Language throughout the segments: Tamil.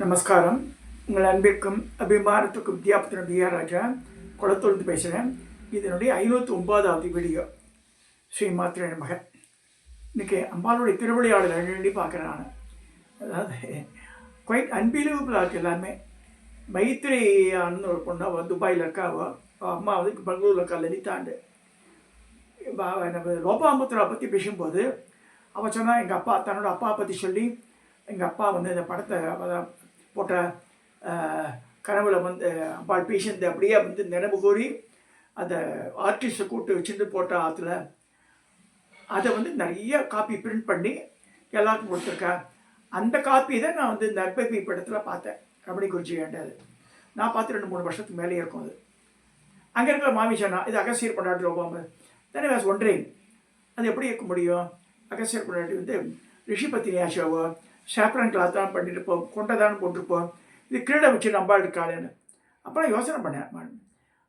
நமஸ்காரம். உங்கள் அன்பிற்கும் அபிமானத்துக்கும் வித்யாபத்தின பிஆர் ராஜா குளத்தொழுந்து பேசுகிறேன். இதனுடைய 509வது வீடியோ. ஸ்ரீ மாத்திரை மகன். இன்றைக்கி அம்பாளுடைய திருவிளையாடல் எழுதி பார்க்குறேன் நான். அதாவது குவைட் அன்பிலீவபிளாக இருக்குது எல்லாமே. மைத்ரேயான்னு ஒரு பொண்ணை துபாயில் இருக்காவோ, அம்மா வந்து பெங்களூரில் இருக்கா லலிதாண்டு. நம்ம லோபாமுத்ரா பற்றி பேசும்போது அவள் சொன்னால் எங்கள் அப்பா தன்னோட அப்பா பற்றி சொல்லி, எங்கள் அப்பா வந்து இந்த படத்தை போட்ட கனவுல வந்து அம்பாள் பேஷண்ட் அப்படியே வந்து நினைவு கூறி அந்த ஆர்டிஸ்ட்டை கூட்டு வச்சுட்டு போட்ட ஆற்றுல அதை வந்து நிறைய காப்பி பிரிண்ட் பண்ணி எல்லாருக்கும் கொடுத்துருக்கேன். அந்த காப்பி தான் நான் வந்து நற்பவி படத்தில் பார்த்தேன். ரமணி குருஜி வேண்டாது நான் பார்த்து 2-3 வருஷத்துக்கு மேலே இருக்கும். அது அங்கே இருக்கிற மாமி சொன்னா இது அகசியர் கொண்டாடி லோபாமல் தானே வாஸ் ஒன்றேன். அது எப்படி இருக்க முடியும்? அகசியர் கொண்டாடி வந்து ரிஷிபத்தினி ஆஷாவோ ஷாப்ரன் கிளாத் தான் பண்ணிட்டுருப்போம், கொண்டதான்னு போட்டிருப்போம், இது கிரீடை வச்சு நம்பாள் இருக்காளேன்னு. அப்புறம் யோசனை பண்ணேன்.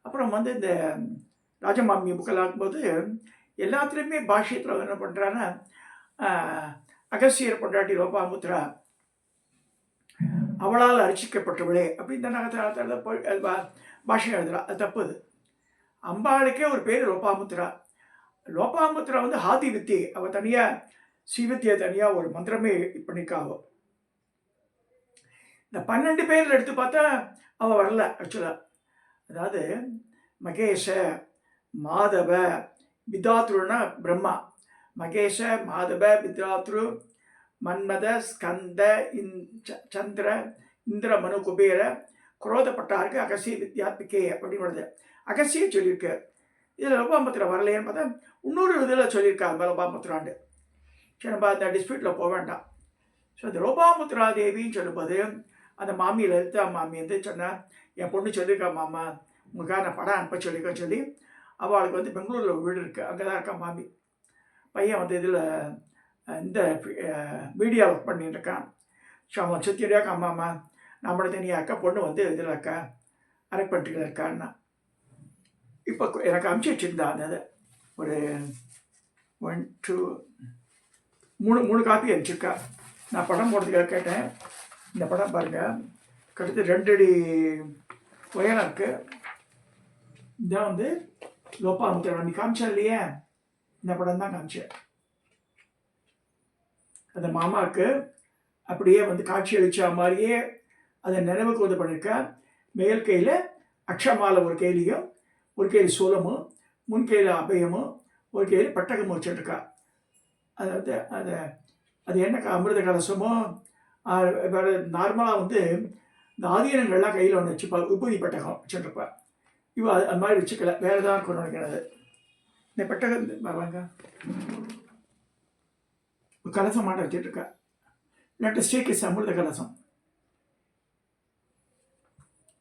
அப்புறம் வந்து இந்த ராஜமாமி புக்கெல்லாம் இருக்கும்போது எல்லாத்துலேயுமே பாஷ்யத்தில் என்ன பண்ணுறான்னா, அகசியர் பொண்டாட்டி லோபாமுத்ரா அவளால் அரிசிக்கப்பட்டவளே அப்படின்னு தான் பாஷ்யம் எழுதுறா. அது தப்புது. அம்பாளுக்கே ஒரு பேர் லோபாமுத்ரா. லோபாமுத்ரா வந்து ஹாதி வித்தி. அவள் தனியாக ஸ்ரீவித்தியை தனியாக ஒரு மந்திரமே பண்ணிக்காவோ. இந்த 12 பேரில் எடுத்து பார்த்தா அவள் வரல ஆக்சுவலாக. அதாவது மகேஷ, மாதவ, விதாத்ருனா பிரம்மா, மகேஷ, மாதவ, விதாத்ரு, மன்மத, ஸ்கந்த, சந்திர, இந்திர, மனு, குபேர, குரோதப்பட்டாருக்கு அகசிய வித்யாத்மிகே அப்படின்னு வருது. அகசிய சொல்லியிருக்கு. இதில் லோபாமுத்ரா வரலையேன்னு பார்த்தா இன்னொரு இதில் சொல்லியிருக்காங்க லோபாமுத்ராண்டு. சரி, நம்ம அந்த டிஸ்பியூட்டில் போக வேண்டாம். ஸோ இந்த லோபாமுத்ரா தேவின்னு சொல்லும்போது அந்த மாமி லலிதா மாமி வந்து சொன்னால், என் பொண்ணு சொல்லியிருக்கா மாமா உங்களுக்காக நான் படம் அனுப்ப சொல்லியிருக்கேன்னு சொல்லி அவளுக்கு வந்து பெங்களூரில் ஒரு வீடு இருக்குது, அங்கே தான் இருக்கா மாமி. பையன் வந்து இதில் இந்த மீடியா ஒர்க் பண்ணிட்டு இருக்கான். ஸோ அவன் சுற்றியாக்கா மாமா நம்மளோட தனியாக இருக்கா, பொண்ணு வந்து இதில் இருக்கா அரண்பட்டியில் இருக்கான்னா. இப்போ எனக்கு அனுப்பிச்சி வச்சுருந்தா அந்த ஒரு 1 2 3 காப்பி அனுப்பிச்சிருக்கா. நான் படம் போடுறதுக்காக கேட்டேன். இந்த படம் பாருங்கள், கிட்டத்தட்ட 2 அடி உயரம் இருக்குது. இதான் வந்து லோபாமுத்ரா. நீ காமிச்சா இல்லையே, இந்த படம் தான் காமிச்சேன். அந்த மாமாவுக்கு அப்படியே வந்து காட்சி அளித்த மாதிரியே அதை நினைவுக்கு வந்து பண்ணியிருக்கா. மேல் கையில் அக்ஷமாலை ஒரு கையிலையும், ஒரு கையில் சூலமும், முன் கையில் அபயமும், ஒரு கையில் பட்டகமும் வச்சுருக்கா. அதாவது அது என்ன அமிர்த கலசமோ வேறு நார்மலாக வந்து இந்த ஆதீனங்கள்லாம் கையில் ஒன்று வச்சுப்பா, உபதி பட்டகம் வச்சுருப்பா. இவ அது மாதிரி வச்சுக்கல, வேறு தான் கொண்டு நினைக்கிறது. இந்த பட்டகம் பாருங்க, கலசம் மாட்ட வச்சுட்ருக்கா. இல்லாட்டி ஸ்ரீகிருஷ்ண அமிர்த கலசம்.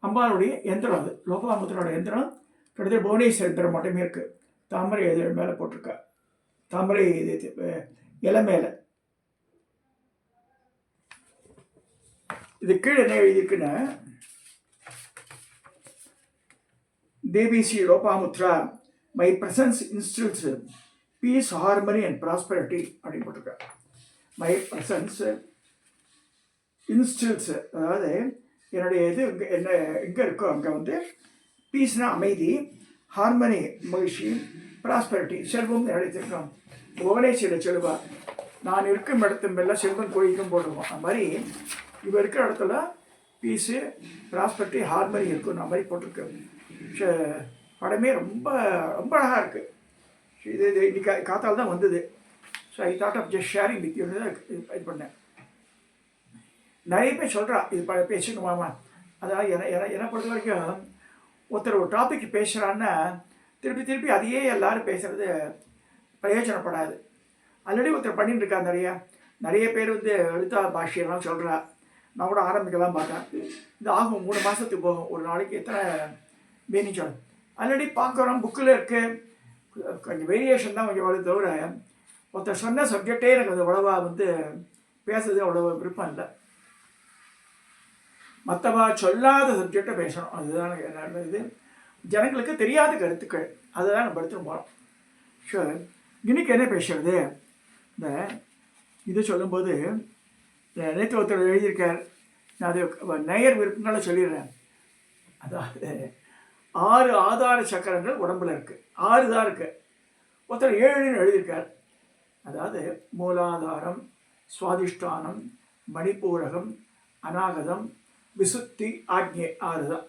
அம்பாளுடைய யந்திரம் அது. லோபாமுத்ரோட யந்திரம் கிட்டத்தட்ட புவனேஸ்வர் யந்திரம் மட்டுமே இருக்குது. தாமரை இதழ் மேலே போட்டிருக்கா, தாமரை இலை மேலே. இது கீழே என்ன எழுதியிருக்குன்னா, Devi Sri Lopamudra my presence instils peace, harmony and prosperity அப்படின்னு போட்டிருக்கா. மை பிரசன்ஸ் இன்ஸ்டில்ஸ், அதாவது என்னுடைய இது என்ன எங்கே இருக்கோ அங்கே வந்து பீஸ்னால் அமைதி, ஹார்மனி மகிழ்ச்சி, ப்ராஸ்பரிட்டி செல்வம் நினைத்திருக்கோம். புவனேஸ்வரில் சொல்லுவா, நான் இருக்கும் இடத்து எல்லாம் செல்வம் கோயிலுக்கும் போடுவோம். அது மாதிரி இவ இருக்கிற இடத்துல பீஸு, ப்ராஸ்பரிட்டி, ஹார்மனி இருக்கும். அந்த மாதிரி போட்டிருக்கு. படமே ரொம்ப ரொம்ப அழகாக இருக்குது. இது இன்னைக்கு காத்தால் தான் வந்தது. So I thought of just sharing with யூன்னு தான் இது பண்ணேன். நிறைய பேர் சொல்கிறா இது பேசணுமாமா. அதாவது என்னை பொறுத்த வரைக்கும் ஒருத்தர் ஒரு டாபிக் பேசுகிறான்னா திருப்பி அதையே எல்லோரும் பேசுகிறது பிரயோஜனப்படாது. ஆல்ரெடி ஒருத்தர் பண்ணிட்டு இருக்கா. நிறைய பேர் வந்து எழுத்தா பாஷையெல்லாம் சொல்கிறா. நான் கூட ஆரம்பிக்கலாம் பார்த்தேன். இது ஆகும் 3 மாதத்துக்கு போகும். ஒரு நாளைக்கு எத்தனை மீனிங் சொல்ல ஆல்ரெடி பார்க்குறோம், புக்கில் இருக்குது. கொஞ்சம் வேரியேஷன் தான் கொஞ்சம் வருது தவிர ஒருத்தர் சொன்ன சப்ஜெக்டே எனக்கு அது அவ்வளவா வந்து பேசுறது அவ்வளோ விருப்பம் இல்லை. மற்றவா சொல்லாத சப்ஜெக்டை பேசணும், அதுதான் என்ன இது ஜனங்களுக்கு தெரியாத கருத்துக்கள், அதுதான் நம்ம எடுத்துகிட்டு போகிறோம். ஸோ இன்னைக்கு என்ன பேசுறது? இந்த இது சொல்லும்போது நேற்று ஒருத்தர் எழுதியிருக்கார், நான் அது நேயர் விருப்பங்களை சொல்லிடுறேன். அதாவது 6 ஆதார சக்கரங்கள் உடம்புல இருக்குது. 6 தான் இருக்குது. ஒருத்தர் 7ன்னு எழுதியிருக்கார். அதாவது மூலாதாரம், சுவாதிஷ்டானம், மணிப்பூரகம், அநாகதம், விசுத்தி, ஆக்ஞை 6 தான்.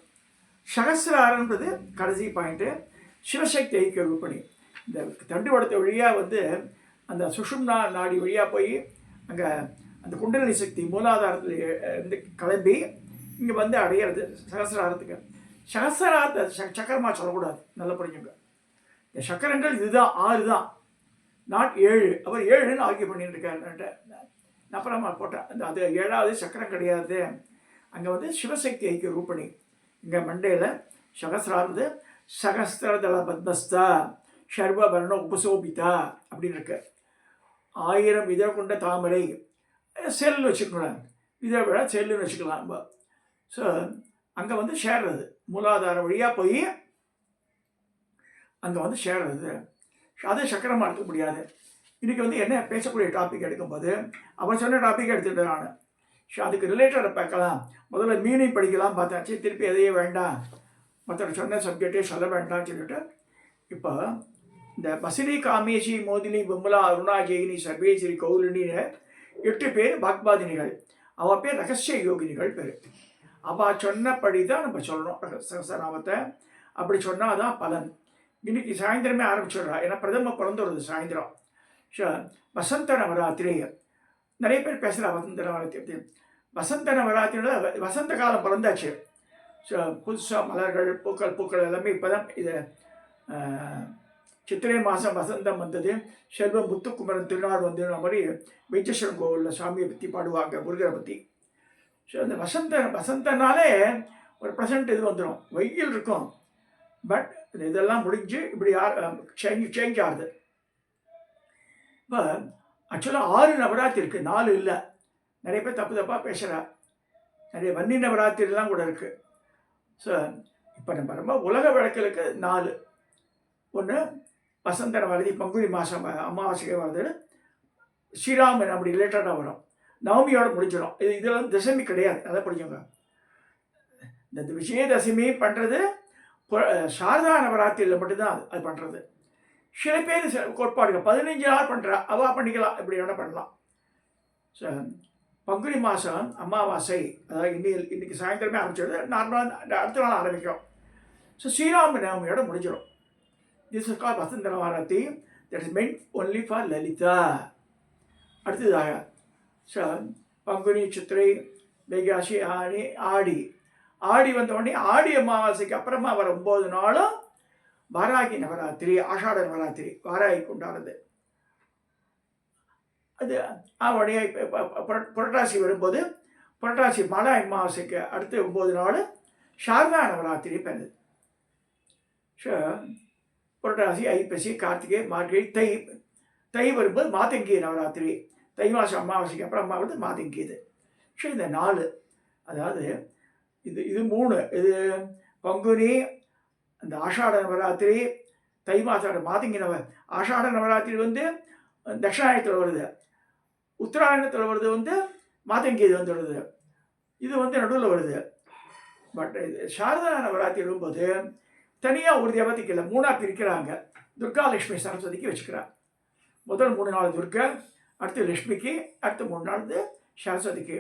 சகசிராரன்றது கடைசி பாயிண்ட்டு. சிவசக்தி ஐக்கிய ரூபணி. இந்த தண்டுவடத்தை வழியாக வந்து அந்த சுஷும்னா நாடி வழியாக போய் அங்கே அந்த குண்டலினி சக்தி மூலாதாரத்தில் இருந்து கிளம்பி இங்கே வந்து அடையிறது சகசிராரத்துக்கு. சகசிராரத்தை சக்கரமாக சொல்லக்கூடாது, நல்லா புரிஞ்சுங்க. இந்த சக்கரங்கள் இதுதான் 6 தான், நாட் 7. அவர் 7ன்னு ஆர்கியூ பண்ணிட்டு இருக்காருன்ட்டு நான் அப்புறமா போட்டேன். அது 7வது சக்கரம் கிடையாது. அங்கே வந்து சிவசக்தி ஐக்கிய ரூபணி. இங்கே மண்டையில் சகசிரானது சகஸ்திரதள பத்மஸ்தா ஷர்வபர்ண உபசோபிதா அப்படின்னு இருக்கு. 1000 இதழ் கொண்ட தாமரை, செல் வச்சுக்கலாம், இதை விட செல்லுன்னு வச்சுக்கலாம். ஸோ அங்கே வந்து சேர்றது மூலாதாரம் வழியாக போய் அங்கே வந்து சேர்றது. அதை சக்கரமாக எடுக்க முடியாது. இன்றைக்கி வந்து என்ன பேசக்கூடிய டாபிக் எடுக்கும்போது அவர் சொன்ன டாப்பிக்கை எடுத்துகிட்டு நான் அதுக்கு ரிலேட்டடை பார்க்கலாம். முதல்ல மீனிங் படிக்கலாம் பார்த்தாச்சு, திருப்பி எதையே வேண்டாம், மற்றவர் சொன்ன சப்ஜெக்டே சொல்ல வேண்டாம்னு சொல்லிட்டு இப்போ இந்த பசினி, காமேஷி, மோதினி, விமலா, அருணா, ஜெயினி, சர்வேஸ்வரி, கௌலினின்னு 8 பேர் பாக்பாதினிகள். அவள் பேர் ரகசிய யோகினிகள் பேர். அவள் சொன்னபடி தான் நம்ம சொல்லணும் சகசநாமத்தை. அப்படி சொன்னால் தான் பலன். இன்னைக்கு சாயந்தரமே ஆரம்பிச்சிடுறா, ஏன்னா பிரதம பிறந்து வருது சாயந்தரம். வசந்த நவராத்திரி நிறைய பேர் பேசுகிறா. வசந்த நவராத்திரி, வசந்த நவராத்திரியோட வசந்த காலம் பிறந்தாச்சு. ஸோ புதுசாக மலர்கள், பூக்கள் எல்லாமே இப்போ தான். இது சித்திரை மாதம் வசந்தம் வந்தது, செல்வம் முத்துக்குமரன் திருநாள் வந்ததுன்ற மாதிரி வைத்தீஸ்வரன் கோவிலில் சாமியை பற்றி பாடுவாங்க, முருகரை பற்றி. ஸோ அந்த வசந்தனாலே ஒரு ப்ரெசன்ட் இது வந்துடும். வெயில் இருக்கும், பட் இதெல்லாம் முடிஞ்சு இப்படி சேஞ்ச் ஆகுது. இப்போ ஆக்சுவலாக 6 நவராத்திரி இருக்குது, 4 இல்லை. நிறைய பேர் தப்பாக பேசுகிறா. நிறைய வன்னி நவராத்திரிலாம் கூட இருக்குது. ஸோ இப்போ நம்ம ரொம்ப உலக வழக்கிலுக்கு 4. ஒன்று வசந்த நவராத்திரி, பங்குனி மாதம் அமாவாசைக்கு வருது. ஸ்ரீராமன் அப்படி ரிலேட்டடாக வரும், நவமியோடு முடிஞ்சிடும். இதெல்லாம் தசமி கிடையாது, அதை பிடிக்குங்க. இந்த விஜயதசமி பண்ணுறது சாரதா நவராத்திரியில் மட்டும்தான் அது பண்ணுறது. சில பேர் கோட்பாடுகள் 15 நாள் பண்ணுறா, அவள் பண்ணிக்கலாம், இப்படி வேணால் பண்ணலாம். ஸோ பங்குனி மாதம் அமாவாசை, அதாவது இன்னைக்கு சாயந்தரமே ஆரம்பிச்சிடுது, நார்மலாக அடுத்த நாள் ஆரம்பிக்கும். ஸோ ஸ்ரீராம நவமியோட முடிஞ்சிடும். This is call Vasantha Navaratri. That is meant only for Lalitha. அடுத்ததாக ஸோ பங்குனி, சித்திரை, வைகாசி, ஆடி வந்த உடனே ஆடி அமாவாசைக்கு அப்புறமா வர 9 நாளும் வாராகி நவராத்திரி, ஆஷாட நவராத்திரி, வாராகி கொண்டாடுறது. அது உடனே புரட்டாசி வரும்போது, புரட்டாசி மலை அமாவாசைக்கு அடுத்து 9 நாள் சாரதா நவராத்திரி பிறகு. ஸோ புரட்டாசி, ஐப்பசி, கார்த்திகை, மார்கழி, தை வரும்போது மாதங்கி நவராத்திரி. தை மாதம் அமாவாசைக்கு அப்புறமா வந்து மாதங்கி. இது ஸோ இந்த 4, அதாவது இது 3. இது பங்குனி, அந்த ஆஷாட நவராத்திரி, தை மாதம் மாதங்கி ஆஷாட நவராத்திரி வந்து தட்சிணாயனத்தில் வருது, உத்தராயணத்தில் வருது வந்து மாதங்கி இது வந்து வருது, இது வந்து நடுவில் வருது. பட் இது சாரதா நவராத்திரி வரும்போது தனியாக ஒரு தேவதைக்கு இல்லை, 3ஆக பிரிக்கிறாங்க. துர்கா, லக்ஷ்மி, சரஸ்வதிக்கு வச்சுக்கிறாங்க. முதல் 3 நாள் துர்கா, அடுத்து லக்ஷ்மிக்கு, அடுத்து 3 நாள் வந்து சரஸ்வதிக்கு.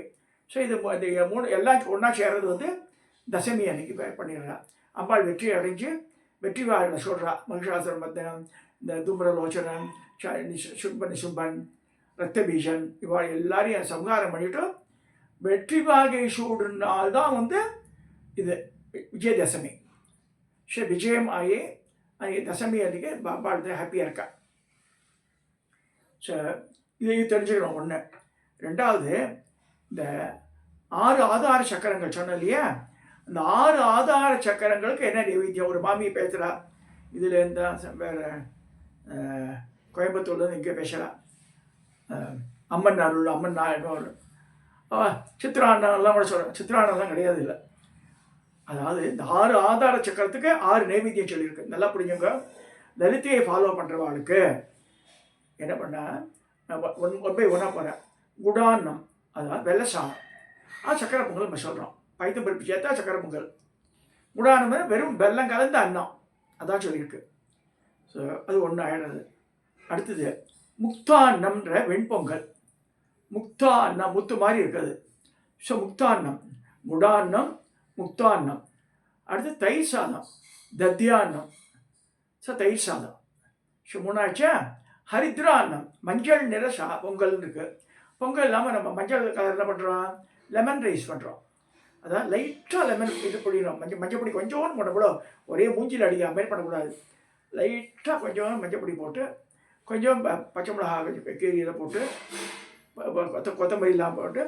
ஸோ இது இந்த 3 எல்லாம் ஒன்றா சேர்றது வந்து தசமி அன்னைக்கு பண்ணிடுறான். அம்பாள் வெற்றி அடைஞ்சு வெற்றி வாழ சொல்கிறா. மகிஷாசுரன் மர்தனம், இந்த தூம்ரலோச்சனம், சும்பன், ரத்தபீஜன், இவாள் எல்லாரையும் சம்ஹாரம் பண்ணிவிட்டு வெற்றி வாகை சூடுனால் தான் வந்து இது விஜயதசமி. ஸோ விஜயம் ஆகி அன்றைக்கி தசமி அன்றைக்கி அம்பாள் ஹாப்பியாக இருக்கா. ஸோ இதையும் தெரிஞ்சுக்கணும். 1. 2வது, இந்த 6 ஆதார சக்கரங்கள் சொன்னோம் இல்லையா, அந்த 6 ஆதார சக்கரங்களுக்கு என்ன நைவேத்தியம்? ஒரு மாமி பேசுகிறா, இதில் இருந்தால் வேறு கோயம்புத்தூர்லேருந்து இங்கே பேசுகிறா. அம்மன் அருள், அம்மன் நாள், சித்திராண்ணெல்லாம் கூட சொல்கிறேன். சித்திராண்ணெல்லாம் கிடையாது இல்லை. அதாவது இந்த 6 ஆதார சக்கரத்துக்கு 6 நைவேத்தியம் சொல்லியிருக்கு. நல்லா புரிஞ்சுங்க. லலிதையை ஃபாலோ பண்ணுறவாளுக்கு என்ன பண்ணால், நான் 1 by 1 போகிறேன். குடான்னம், அதாவது வெள்ளை சாதம். சக்கரை பொங்கல் நம்ம சொல்கிறோம். பைத்தம் பருப்பு சேர்த்தா சக்கரை பொங்கல். முடானம் வெறும் வெல்லம் கலந்த அன்னம், அதான் சொல்லியிருக்கு. ஸோ அது ஒன்று ஆயிடுறது. அடுத்தது முக்தான்னம்ன்ற வெண்பொங்கல். முக்தான்னம் முத்து மாதிரி இருக்குது. ஸோ முக்தான்னம், முடான்னம், முக்தான்னம். அடுத்து தயிர் சாதம், தத்தியான்னம். ஸோ தயிர் சாதம். ஸோ மூணாச்சா ஹரித்ரான்னம், மஞ்சள் நிற பொங்கல்னு இருக்குது. பொங்கல் இல்லாமல் நம்ம மஞ்சள் கலர் என்ன பண்ணுறோம், லெமன் ரைஸ் பண்ணுறோம். அதான் லைட்டாக லெமன் இது பொடிக்கணும். மஞ்சள் பொடி கொஞ்சோன்னு போடக்கூடாது, ஒரே மூஞ்சில் அடிக்கிற மாதிரி பண்ணக்கூடாது. லைட்டாக கொஞ்சம் மஞ்சள் பொடி போட்டு, கொஞ்சம் பச்சை மிளகா கொஞ்சம் கீரியில் போட்டு, கொத்தமல்லிலாம் போட்டு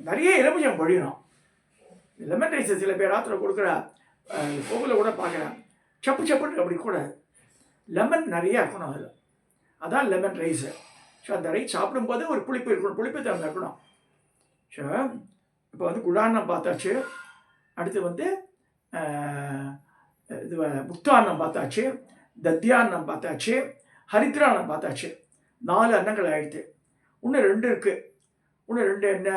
நிறைய எலுமிச்சம் பொழியணும். லெமன் ரைஸ் சில பேர் ராத்திரி கொடுக்குற பொங்கலில் கூட பார்க்குறேன், சப்பு சப்புன்னு அப்படி கூட லெமன் நிறையா இருக்கணும் அதில். அதான் லெமன் ரைஸு. ஸோ அந்த ரைஸ் சாப்பிடும்போது ஒரு புளிப்பு இருக்கணும், புளிப்பு தன்மை இருக்கணும். ஸோ இப்போ வந்து குடான்னம் பார்த்தாச்சு. அடுத்து வந்து இது முக்தான்னம் பார்த்தாச்சு, தத்தியான்னம் பார்த்தாச்சு, ஹரித்ரான்னம் பார்த்தாச்சு. 4 அன்னங்கள் ஆயிடுத்து. இன்னும் 2 இருக்குது. இன்னும் 2 என்ன,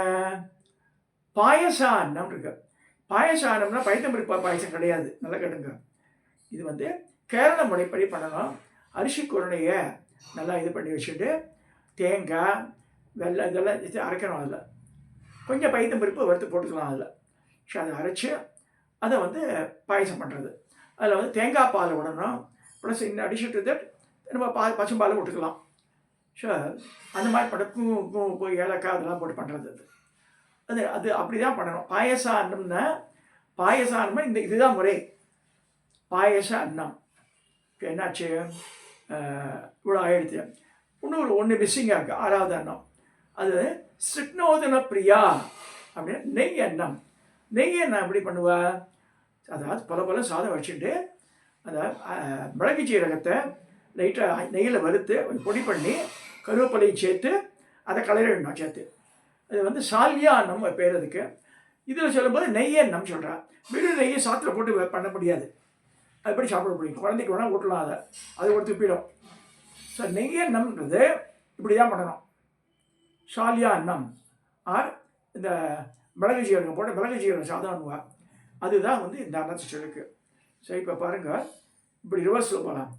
பாயச அன்னம் இருக்கு. பாயச அன்னம்னா பைத்தம்பருப்பு பாயசம் கிடையாது, நல்லா கேட்டுங்க. இது வந்து கேரள முறைப்படி பண்ணணும். அரிசி குருணையை நல்லா இது பண்ணி வச்சுட்டு தேங்காய் வெல்லம் இதெல்லாம் இது அரைக்கணும். அதில் கொஞ்சம் பைத்தம்பருப்பு வறுத்து போட்டுக்கலாம் அதில். ஸோ அதை அரைச்சி அதை வந்து பாயசம் பண்ணுறது. அதில் வந்து தேங்காய் பால் விடணும். ப்ளஸ் இன்னும் அடிச்சுட்டு தட் நம்ம பசும்பால் விட்டுக்கலாம். ஸோ அந்த மாதிரி பண்ண பூ ஏலக்காய் அதெல்லாம் போட்டு பண்ணுறது. அது அது அப்படி தான் பண்ணணும். பாயச அன்னம்னா இந்த இதுதான் முறை. பாயச அன்னம் என்னாச்சு, இவ்வளோ ஆயிடுச்சு. இன்னொரு ஒன்று மிஸ்ஸிங்காக இருக்குது, 6வது அன்னம். அது சிக்னோதன பிரியா அப்படின்னு நெய் அன்னம். நெய் அன்னம் எப்படி பண்ணுவா, அதாவது பல சாதம் வச்சுட்டு அதை மிளகு சீரகத்தை லைட்டாக நெய்யில் வறுத்து பொடி பண்ணி கருவேப்பிலையை சேர்த்து அதை கலரிடணும் சேர்த்து. அது வந்து சால்யா அன்னம் பேர் அதுக்கு. இதில் சொல்லும்போது நெய் அன்னம் சொல்கிறான். வெறும் நெய்யை சாத்தில் போட்டு பண்ண முடியாது, அது எப்படி சாப்பிட முடியும். குழந்தைக்கு வேணால் ஊட்டலாம், அது ஒரு துப்பிடும். ஸோ நெய் அன்னம்ன்றது இப்படி தான் பண்ணணும். சால்யா அன்னம் ஆர் இந்த மிளகு சீரகம் போட்டு மிளகு சீரகம் சாதம்னுவா, அதுதான் வந்து இந்த அன்னத்தை சொல்லிருக்கு. ஸோ இப்போ பாருங்கள், இப்படி ரிவர்ஸில் போகலாம்.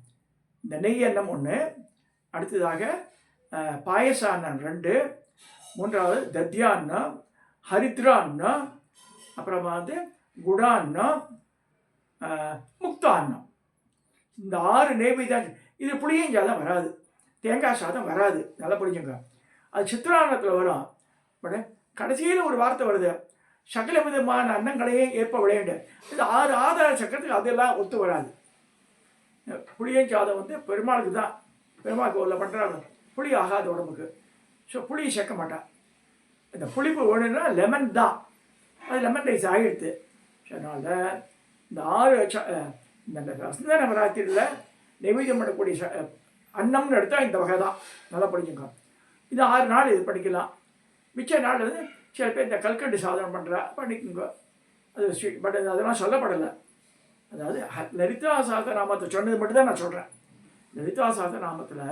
இந்த நெய் அன்னம் 1, அடுத்ததாக பாயச அன்னம் 2, 3வது தத்யா அன்னம், ஹரித்ரா அன்னம், அப்புறமா வந்து குடா அன்னம், முக்தா அன்னம். இந்த 6 நெய்வேத்தியம். இது புளியும் சாதம் வராது, தேங்காய் சாதம் வராது, நல்லா புரிஞ்சுங்க. அது சித்திரான்னத்தில் வரும். பட் கடைசியில் ஒரு வார்த்தை வருது, சகல விதமான அன்னங்களையும் ஏற்ப விளையாண்டு. இது 6 ஆதார சக்கரத்துக்கு அதெல்லாம் ஒத்து வராது. புளியும் சாதம் வந்து பெருமாளுக்கு தான், பெருமாள் கோவிலில் பண்ணுறாங்க. புளி ஆகாத உடம்புக்கு. ஸோ புளி சேர்க்க மாட்டான். இந்த புளிப்பு வேணும்னா லெமன் தான், அது லெமன் ரைஸ் ஆகிடுது. ஸோ அதனால் இந்த 6 இந்த வசந்த நவராத்திரியில் நைவேத்தியம் பண்ணக்கூடிய அன்னம்னு எடுத்தால் இந்த வகை தான், நல்லா படிச்சுங்க. இது 6 நாள் இது படிக்கலாம். மிச்ச நாள் வந்து சில பேர் இந்த கல்கண்டு சாதனம் பண்ணுறா பண்ணிக்கோங்க, அது ஸ்வீட். பட் அதெல்லாம் சொல்லப்படலை. அதாவது லலிதா சஹஸ்ரநாமத்தை சொன்னது மட்டும்தான் நான் சொல்கிறேன். லலிதா சஹஸ்ரநாமத்தில்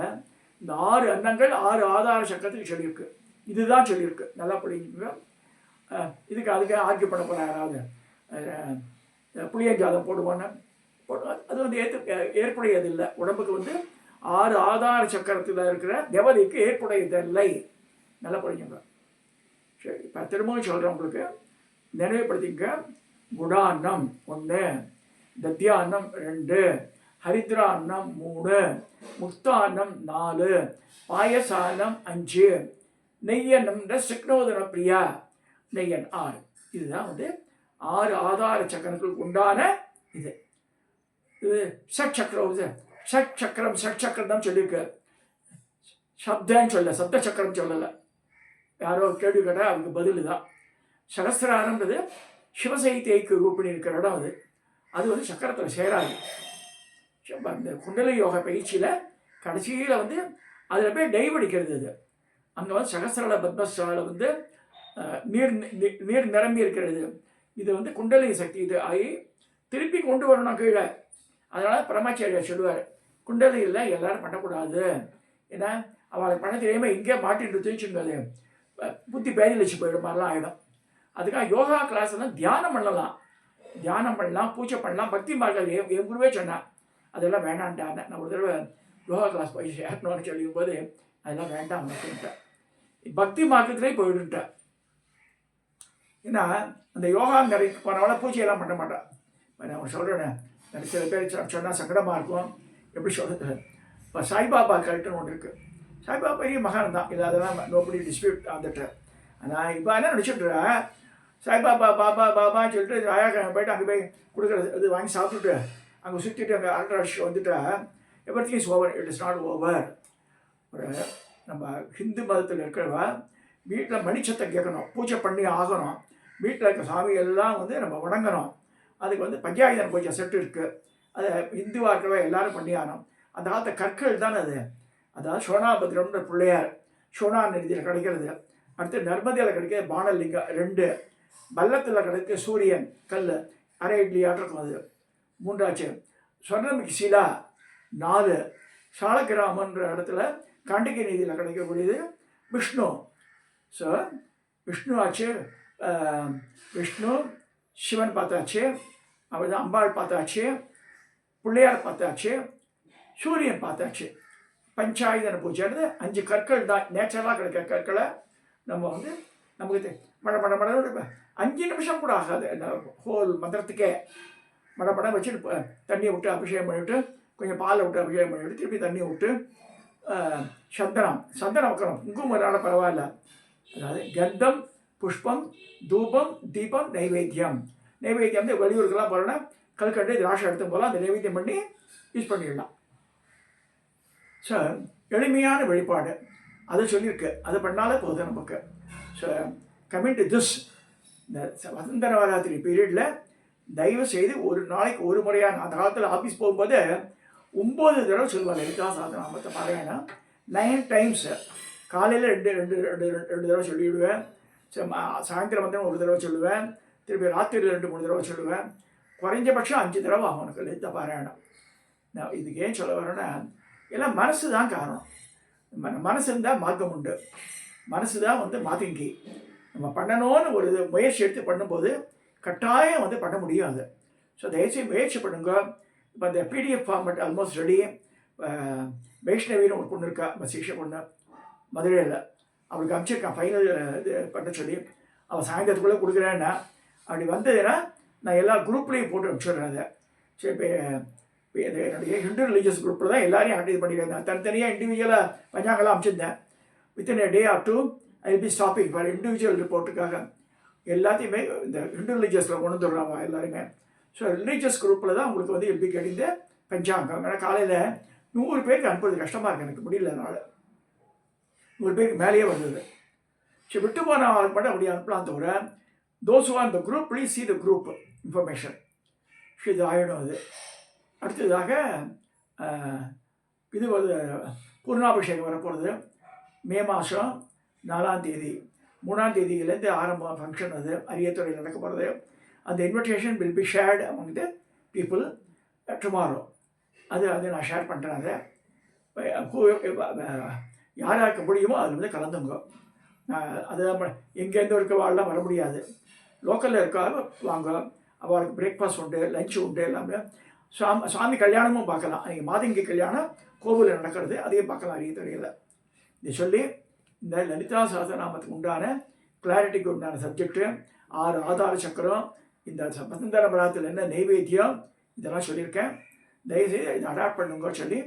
இந்த 6 அன்னங்கள் 6 ஆதார சக்கரத்துக்கு சொல்லியிருக்கு, இதுதான் சொல்லியிருக்கு, நல்லா படிக்கோங்க. இதுக்கு அதுக்கு ஆர்கியூ பண்ண போகிற யாராவது புளியஞ்சாதம் போடுவான்னு அது வந்து ஏற்புடையது இல்லை. உடம்புக்கு வந்து 6 ஆதார சக்கரத்தில் இருக்கிற தேவதைக்கு ஏற்புடையதில்லை, நல்லா படிக்கோங்க. சரி, இப்போ திரும்பவும் சொல்கிறேன், உங்களுக்கு நினைவுபடுத்திங்க. குடான்னம் 1, தத்யான்னம் 2, ஹரித்ரான்னம் 3, முக்தான்னம் 4, பாயசான்னம் 5, நெய்யன்னம் சிக்னோதன பிரியா நெய்யன் 6. இதுதான் வந்து 6 ஆதார சக்கரங்களுக்கு உண்டான இது. இது சட்சக்கரம், சட்சக்கரம் தான் சொல்லியிருக்கு, சப்தன்னு சொல்ல, சப்த சக்கரம் சொல்லலை. யாரோ கேள்வி கேட்டால் அதுக்கு பதில் தான். சகஸ்திராரம்ன்றது சிவசைத்தியக்கு ரூபிணி இருக்கிற இடம் அது. அது வந்து சக்கரத்தில் சேராது. இந்த குண்டலி யோக பயிற்சியில் கடைசியில் வந்து அதில் போய் டைவடிக்கிறது. அது அங்கே வந்து சகஸ்திரால பத்மஸ்ரால வந்து நீர் நிரம்பி இருக்கிறது. இது வந்து குண்டலி சக்தி இது ஆகி திருப்பி கொண்டு வரணும் கீழே. அதனால் பரமாச்சாரியார் சொல்லுவார், குண்டலியில் எல்லோரும் பண்ணக்கூடாது, ஏன்னா அவளை பண்ண தெரியாமல் இங்கே மாட்டிட்டு தூச்சுங்கிறது புத்தி பேதில் வச்சு போயிடும் மாதிரிலாம் ஆகிடும். அதுக்காக யோகா கிளாஸ்லாம் தியானம் பண்ணலாம், பூஜை பண்ணலாம், பக்தி மார்க்கம் என் குருவே சொன்னேன். அதெல்லாம் வேணான்ட்டான். நான் ஒரு தடவை யோகா கிளாஸ் போய் சேர்க்கணும்னு சொல்லியும் போது அதெல்லாம் வேண்டாம் அப்படின்ட்டேன். பக்தி மார்க்கத்திலே போயிட்டுட்டேன். ஏன்னா அந்த யோகா நிறைய போனவள பூஜையெல்லாம் பண்ண மாட்டான். நான் சொல்கிறேன், சில பேர் சொன்னால் சங்கடமாக இருக்கும். எப்படி சொல்கிறது, இப்போ சாய்பாபா கரெக்டுன்னு ஒன்று இருக்குது. சாய்பாபா பெரிய மகான் தான், இல்லை அதெல்லாம் நோபடி டிஸ்பியூட் வந்துட்டு. ஆனால் இப்போ என்ன நினச்சிட்றேன், சாய்பாபா பாபா பாபான்னு சொல்லிட்டு ஆயாக்கிழமை போய்ட்டு அங்கே போய் கொடுக்குறது இது வாங்கி சாப்பிட்டுட்டு அங்கே சுற்றிட்டு அங்கே அரட்டை அடிச்சுட்டு வந்துட்டா every thing is over. It is not over. ஒரு நம்ம ஹிந்து மதத்தில் இருக்கிறவா வீட்டில் மணிச்சத்தை கேட்கணும், பூஜை பண்ணி ஆகணும், வீட்டில் இருக்க சாமி எல்லாம் நம்ம வணங்கணும். அதுக்கு பஞ்சாயுதன பூஜை செட்டு இருக்குது, அதை இந்துவாக இருக்கிறவா எல்லோரும் பண்ணி ஆகணும். அந்த காலத்து கற்கள் தான் அது. அதாவது சோனாபத்ரம்ன்ற பிள்ளையார் சோனா நதியில் கிடைக்கிறது. அடுத்து நர்மதையில் கிடைக்கிற பானலிங்கம் 2, பல்லத்தில் கிடைக்க சூரியன் கல் அரை இட்லி ஆட்டிருக்கும் அது 3ஆச்சு. சொர்ணமிக்கு சிலா 4, சாலக்கிராமன்ற இடத்துல காண்டிகை நீதியில் கிடைக்கக்கூடியது விஷ்ணு. ஸோ விஷ்ணு ஆச்சு, விஷ்ணு சிவன் பார்த்தாச்சு, அவர் தான் அம்பாள் பார்த்தாச்சு, பிள்ளையார் பார்த்தாச்சு, சூரியன் பார்த்தாச்சு. பஞ்சாயுதன பூஜைன்றது 5 கற்கள் தான், நேச்சுரலாக கிடைக்கிற கற்களை நம்ம நமக்கு மட 5 நிமிஷம் கூட ஆகாது. ஹோல் மந்திரத்துக்கே மடப்படம் வச்சுட்டு தண்ணியை விட்டு அபிஷேகம் பண்ணிவிட்டு கொஞ்சம் பாலை விட்டு அபிஷேகம் பண்ணிவிட்டு திருப்பி தண்ணியை விட்டு சந்தனம் வைக்கணும். குங்குமரான பரவாயில்ல. அதாவது கந்தம், புஷ்பம், தூபம், தீபம், நைவேத்தியம். நைவேத்தியம் வெளியூருக்கெல்லாம் போகிறோன்னா கல்கண்டு திராட்சை எடுத்து போகலாம், அந்த நைவேத்தியம் பண்ணி யூஸ் பண்ணிடலாம். ஸோ எளிமையான வழிபாடு அதை சொல்லியிருக்கு, அதை பண்ணாலே போதும் நமக்கு. ஸோ கமிங் டு திஸ், இந்த வசந்த நவராத்திரி பீரியடில் தயவு செய்து ஒரு நாளைக்கு ஒரு முறையாக, அந்த காலத்தில் ஆஃபீஸ் போகும்போது 9 தடவை சொல்லுவாங்க லலிதா சஹஸ்ரநாமத்தை பாராயணம். 9 டைம்ஸ். காலையில் 2 தடவை சொல்லிவிடுவேன், சாயந்தரம் ஒரு தடவை சொல்லுவேன், திருப்பி ராத்திரியில் 2-3 தடவை சொல்லுவேன். குறைஞ்சபட்சம் 5 தடவை ஆகும் எனக்கு லலிதா பாராயணம். நான் இதுக்கு ஏன் சொல்ல வரேன்னா, எல்லாம் மனசு தான் காரணம். மனசு இருந்தால் மார்க்கம் உண்டு. மனசு தான் மாத்திங்கி. நம்ம பண்ணணும்னு ஒரு முயற்சி எடுத்து பண்ணும்போது கட்டாயம் பண்ண முடியும் அது. ஸோ தயவுசெய்து முயற்சி பண்ணுங்க. இப்போ அந்த பிடிஎஃப் ஃபார்மெட் ஆல்மோஸ்ட் ரெடி. வைஷ்ணவின்னு ஒரு பொண்ணு இருக்கா, சிக்ஷ பொண்ணு மதுரையில், அவளுக்கு அனுப்பிச்சிருக்கான் ஃபைனல் இது பண்ண சொல்லி. அவள் சாயந்தரத்துக்குள்ளே கொடுக்குறேன்னா, அப்படி வந்ததுன்னா நான் எல்லா குரூப்லேயும் போட்டு அனுப்பிச்சிடுறேன் அதை. சரி, இப்போ என்னுடைய ஹிந்து ரிலீஜியஸ் குரூப்பில் தான் எல்லாரையும் இது பண்ணியிருந்தேன். தனித்தனியாக இண்டிவிஜுவலாக பஞ்சாங்கெல்லாம் அனுப்பிச்சிருந்தேன். Within day or 2 I will be stopping for individual ரிப்போர்ட்டுக்காக. எல்லாத்தையுமே இந்த ஹிந்து ரிலீஜியஸில் கொண்டு வந்துடுறாங்க எல்லாருமே. ஸோ ரிலீஜியஸ் குரூப்பில் தான் உங்களுக்கு எப்படி கிடைந்த பஞ்சாங்கம். ஏன்னா காலையில் 100 பேருக்கு அனுப்புறது கஷ்டமாக இருக்குது, எனக்கு முடியல. அதனால் 100 பேருக்கு மேலேயே வந்தது. சரி, விட்டு போன ஆளுக்கு மட்டும் அப்படி அனுப்பலாம் தவிர those on the group please see the group information. இது ஆயிடும். அது அடுத்ததாக இது பூர்ணாபிஷேகம் வரப்போகிறது மே மாதம் 4ஆம் தேதி. 3ஆம் தேதியிலேருந்து ஆரம்பம் ஃபங்க்ஷன். அது அரியத்துறையில் நடக்க போகிறது. அந்த invitation will be shared among the people tomorrow. அது நான் ஷேர் பண்ணுறேன். அதை யாராருக்கு முடியுமோ அதில் கலந்துங்க. அது எங்கேருந்து இருக்கிறவாள்லாம் வர முடியாது. லோக்கலில் இருக்காங்க வாங்க. அவளுக்கு பிரேக்ஃபாஸ்ட் உண்டு, லஞ்ச் உண்டு, எல்லாமே. சுவாமி கல்யாணமும் பார்க்கலாம். அன்றைக்கி மாதங்கி கல்யாணம் கோவிலில் நடக்கிறது, அதையும் பார்க்கலாம் அரியத்துறையில். இதை சொல்லி இந்த லலிதா சஹஸ்ரநாமத்துக்கு உண்டான கிளாரிட்டிக்கு உண்டான சப்ஜெக்டு, 6 ஆதார சக்கரம், இந்த வசந்த நவராத்திரியில் என்ன நைவேத்தியம், இதெல்லாம் சொல்லியிருக்கேன். தயவுசெய்து இதை அடாப்ட் பண்ணுங்க சொல்லி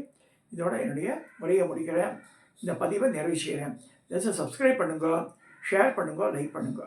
இதோட என்னுடைய உரையை முடிக்கிறேன். இந்த பதிவை நிறைவு செய்கிறேன். சப்ஸ்கிரைப் பண்ணுங்க, ஷேர் பண்ணுங்க, லைக் பண்ணுங்க.